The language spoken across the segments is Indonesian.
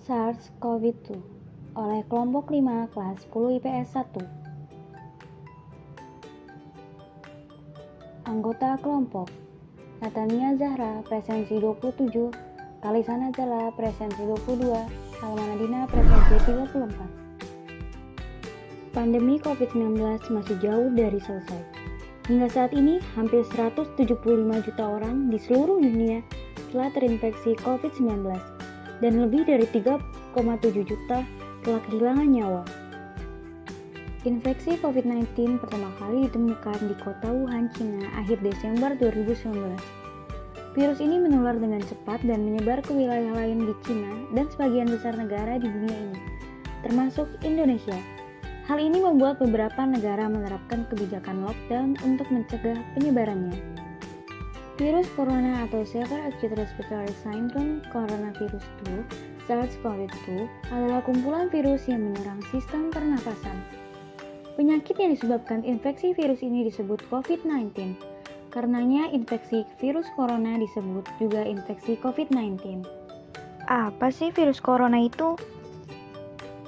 SARS-CoV-2 oleh kelompok 5 kelas 10 IPS 1. Anggota kelompok: Natania Zahra, presensi 27, Kalisana Zala, presensi 22, Salma Nadina, presensi 34. Pandemi COVID-19 masih jauh dari selesai. Hingga saat ini, hampir 175 juta orang di seluruh dunia telah terinfeksi COVID-19 dan lebih dari 3,7 juta telah kehilangan nyawa. Infeksi COVID-19 pertama kali ditemukan di kota Wuhan, China akhir Desember 2019. Virus ini menular dengan cepat dan menyebar ke wilayah lain di China dan sebagian besar negara di dunia ini, termasuk Indonesia. Hal ini membuat beberapa negara menerapkan kebijakan lockdown untuk mencegah penyebarannya. Virus corona atau Severe Acute Respiratory Syndrome Coronavirus 2 (SARS-CoV-2) adalah kumpulan virus yang menyerang sistem pernapasan. Penyakit yang disebabkan infeksi virus ini disebut COVID-19. Karenanya infeksi virus corona disebut juga infeksi COVID-19. Apa sih virus corona itu?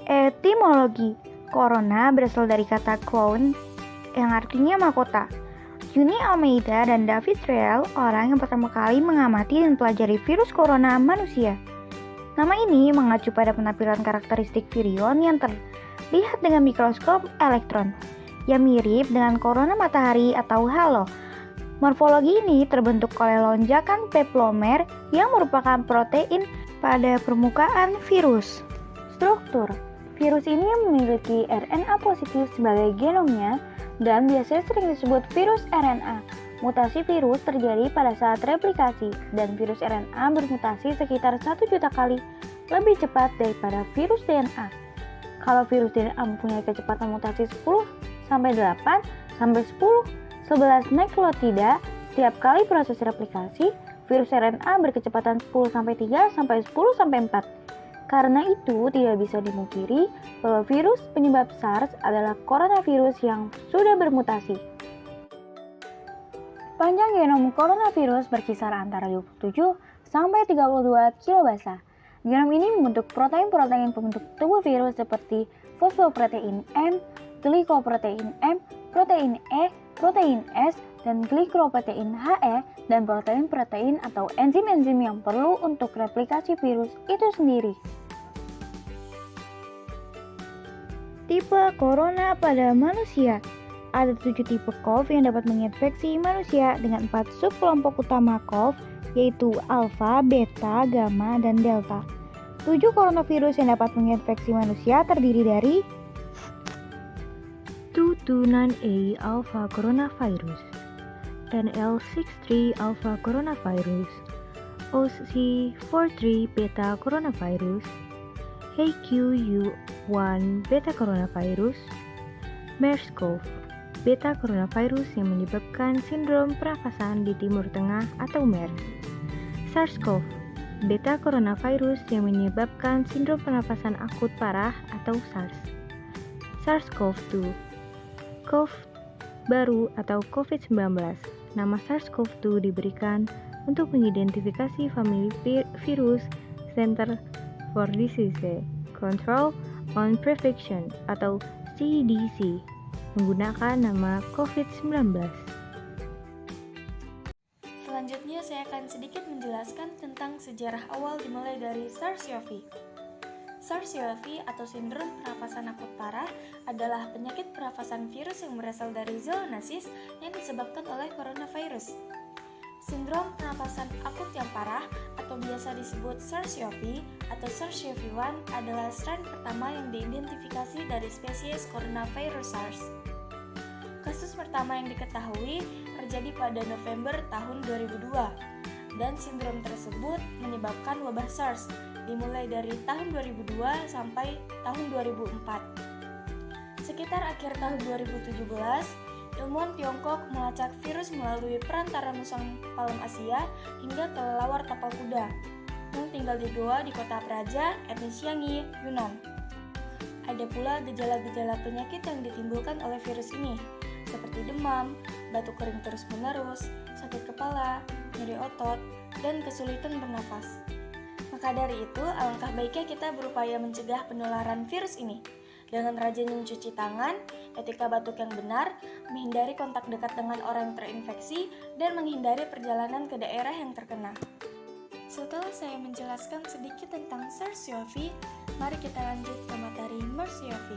Etimologi. Corona berasal dari kata clown yang artinya mahkota. Juni Almeida dan David Real, orang yang pertama kali mengamati dan pelajari virus corona manusia. Nama ini mengacu pada penampilan karakteristik virion yang terlihat dengan mikroskop elektron, yang mirip dengan korona matahari atau halo. Morfologi ini terbentuk oleh lonjakan peplomer yang merupakan protein pada permukaan virus. Struktur: virus ini memiliki RNA positif sebagai genomnya dan biasanya sering disebut virus RNA. Mutasi virus terjadi pada saat replikasi dan virus RNA bermutasi sekitar 1 juta kali lebih cepat daripada virus DNA. Kalau virus DNA mempunyai kecepatan mutasi 10 sampai 8 sampai 11 nukleotida setiap kali proses replikasi, virus RNA berkecepatan 10 sampai 3 sampai 10 sampai 4. Karena itu, tidak bisa dimungkiri bahwa virus penyebab SARS adalah coronavirus yang sudah bermutasi. Panjang genom coronavirus berkisar antara 27 sampai 32 kilobasa. Genom ini membentuk protein-protein pembentuk tubuh virus seperti fosfoprotein M, glikoprotein M, protein E, protein S, dan glikoprotein HE, dan protein-protein atau enzim-enzim yang perlu untuk replikasi virus itu sendiri. Tipe corona pada manusia. Ada 7 tipe CoV yang dapat menginfeksi manusia dengan 4 subkelompok utama CoV, yaitu alfa, beta, gamma, dan delta. 7 coronavirus yang dapat menginfeksi manusia terdiri dari 229A alpha coronavirus, NL63 alpha coronavirus, OC43 beta coronavirus, HQU1 beta coronavirus, MERS-CoV beta coronavirus yang menyebabkan sindrom pernafasan di Timur Tengah atau MERS, SARS-CoV beta coronavirus yang menyebabkan sindrom pernafasan akut parah atau SARS, SARS-CoV-2 CoV baru atau COVID-19. Nama SARS-CoV-2 diberikan untuk mengidentifikasi famili virus Center for Disease Control and Prevention atau CDC menggunakan nama COVID-19. Selanjutnya saya akan sedikit menjelaskan tentang sejarah awal dimulai dari SARS-CoV. SARS-CoV atau sindrom pernapasan akut parah adalah penyakit pernapasan virus yang berasal dari zoonosis yang disebabkan oleh coronavirus. Sindrom pernapasan akut yang parah atau biasa disebut SARS-CoV atau SARS-CoV-1 adalah strain pertama yang diidentifikasi dari spesies coronavirus SARS. Kasus pertama yang diketahui terjadi pada November tahun 2002 dan sindrom tersebut menyebabkan wabah SARS dimulai dari tahun 2002 sampai tahun 2004. Sekitar akhir tahun 2017, ilmuwan Tiongkok melacak virus melalui perantara musang palem Asia hingga kelelawar tapal kuda yang tinggal di goa di kota Praja, etnis Xiangyi, Yunnan. Ada pula gejala-gejala penyakit yang ditimbulkan oleh virus ini, seperti demam, batuk kering terus-menerus, sakit kepala, nyeri otot, dan kesulitan bernafas. Maka dari itu, alangkah baiknya kita berupaya mencegah penularan virus ini dengan rajin mencuci tangan, etika batuk yang benar, menghindari kontak dekat dengan orang yang terinfeksi, dan menghindari perjalanan ke daerah yang terkena. Setelah saya menjelaskan sedikit tentang SARS-CoV, mari kita lanjut ke materi MERS-CoV.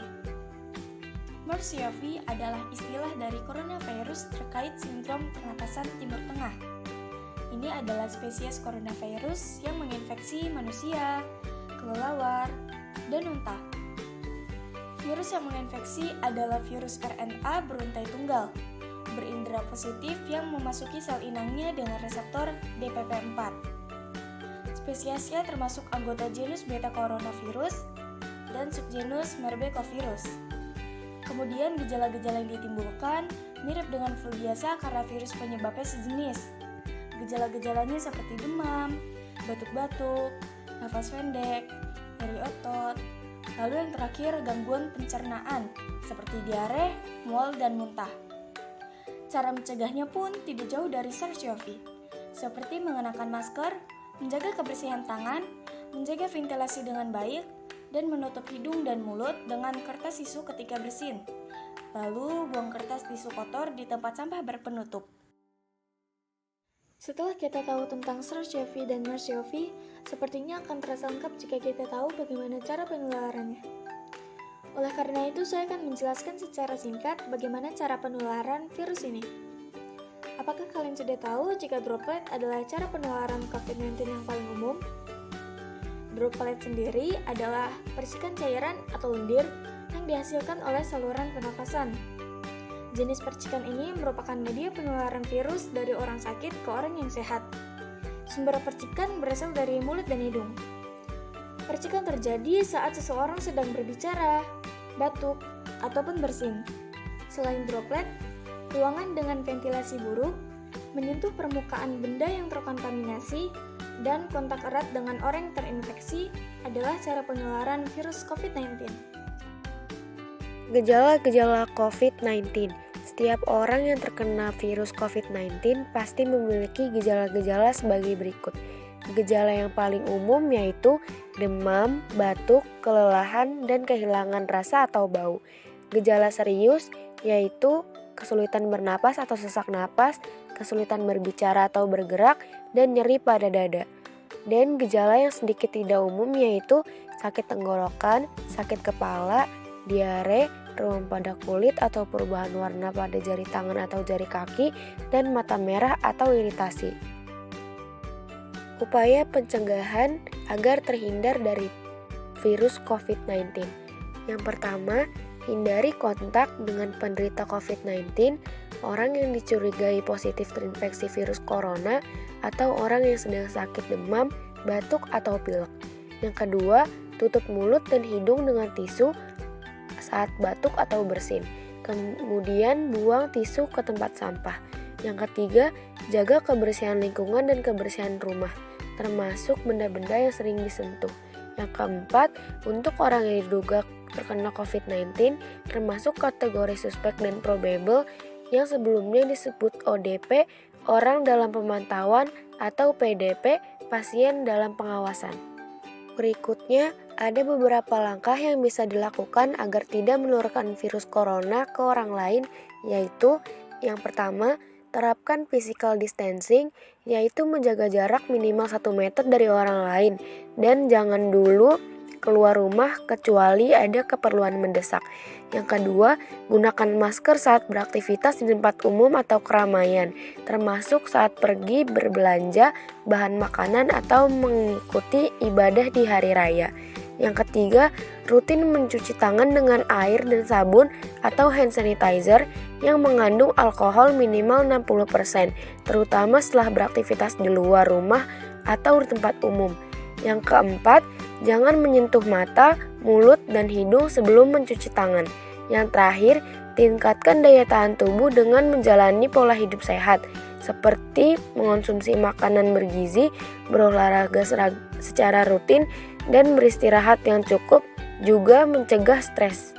MERS-CoV adalah istilah dari coronavirus terkait sindrom pernapasan Timur Tengah. Ini adalah spesies coronavirus yang menginfeksi manusia, kelelawar, dan unta. Virus yang menginfeksi adalah virus RNA beruntai tunggal, berindera positif yang memasuki sel inangnya dengan reseptor DPP4. Spesiesnya termasuk anggota genus Beta coronavirus dan subgenus Merbecovirus. Kemudian gejala-gejala yang ditimbulkan mirip dengan flu biasa karena virus penyebabnya sejenis. Gejala-gejalanya seperti demam, batuk-batuk, nafas pendek, nyeri otot, lalu yang terakhir gangguan pencernaan seperti diare, mual, dan muntah. Cara mencegahnya pun tidak jauh dari SARS-CoV, seperti mengenakan masker, menjaga kebersihan tangan, menjaga ventilasi dengan baik, dan menutup hidung dan mulut dengan kertas tisu ketika bersin. Lalu buang kertas tisu kotor di tempat sampah berpenutup. Setelah kita tahu tentang SARS-CoV dan MERS-CoV, sepertinya akan terasa lengkap jika kita tahu bagaimana cara penularannya. Oleh karena itu, saya akan menjelaskan secara singkat bagaimana cara penularan virus ini. Apakah kalian sudah tahu jika droplet adalah cara penularan COVID-19 yang paling umum? Droplet sendiri adalah percikan cairan atau lendir yang dihasilkan oleh saluran pernafasan. Jenis percikan ini merupakan media penularan virus dari orang sakit ke orang yang sehat. Sumber percikan berasal dari mulut dan hidung. Percikan terjadi saat seseorang sedang berbicara, batuk, ataupun bersin. Selain droplet, ruangan dengan ventilasi buruk, menyentuh permukaan benda yang terkontaminasi, dan kontak erat dengan orang yang terinfeksi adalah cara penularan virus COVID-19. Gejala-gejala COVID-19. Setiap orang yang terkena virus COVID-19 pasti memiliki gejala-gejala sebagai berikut. Gejala yang paling umum yaitu demam, batuk, kelelahan, dan kehilangan rasa atau bau. Gejala serius yaitu kesulitan bernapas atau sesak napas, kesulitan berbicara atau bergerak, dan nyeri pada dada. Dan gejala yang sedikit tidak umum yaitu sakit tenggorokan, sakit kepala, diare, ruam pada kulit atau perubahan warna pada jari tangan atau jari kaki, dan mata merah atau iritasi. Upaya pencegahan agar terhindar dari virus COVID-19. Yang pertama, hindari kontak dengan penderita COVID-19, orang yang dicurigai positif terinfeksi virus corona, atau orang yang sedang sakit demam, batuk, atau pilek. Yang kedua, tutup mulut dan hidung dengan tisu saat batuk atau bersin. Kemudian buang tisu ke tempat sampah. Yang ketiga, jaga kebersihan lingkungan dan kebersihan rumah, termasuk benda-benda yang sering disentuh. Yang keempat, untuk orang yang diduga terkena COVID-19, termasuk kategori suspek dan probable yang sebelumnya disebut ODP, orang dalam pemantauan, atau PDP, pasien dalam pengawasan. Berikutnya, ada beberapa langkah yang bisa dilakukan agar tidak menularkan virus corona ke orang lain, yaitu yang pertama, terapkan physical distancing, yaitu menjaga jarak minimal 1 meter dari orang lain, dan jangan dulu keluar rumah kecuali ada keperluan mendesak. Yang kedua, gunakan masker saat beraktivitas di tempat umum atau keramaian, termasuk saat pergi berbelanja bahan makanan atau mengikuti ibadah di hari raya. Yang ketiga, rutin mencuci tangan dengan air dan sabun atau hand sanitizer yang mengandung alkohol minimal 60%, terutama setelah beraktivitas di luar rumah atau di tempat umum. Yang keempat, jangan menyentuh mata, mulut, dan hidung sebelum mencuci tangan. Yang terakhir, tingkatkan daya tahan tubuh dengan menjalani pola hidup sehat, seperti mengonsumsi makanan bergizi, berolahraga secara rutin, dan beristirahat yang cukup, juga mencegah stres.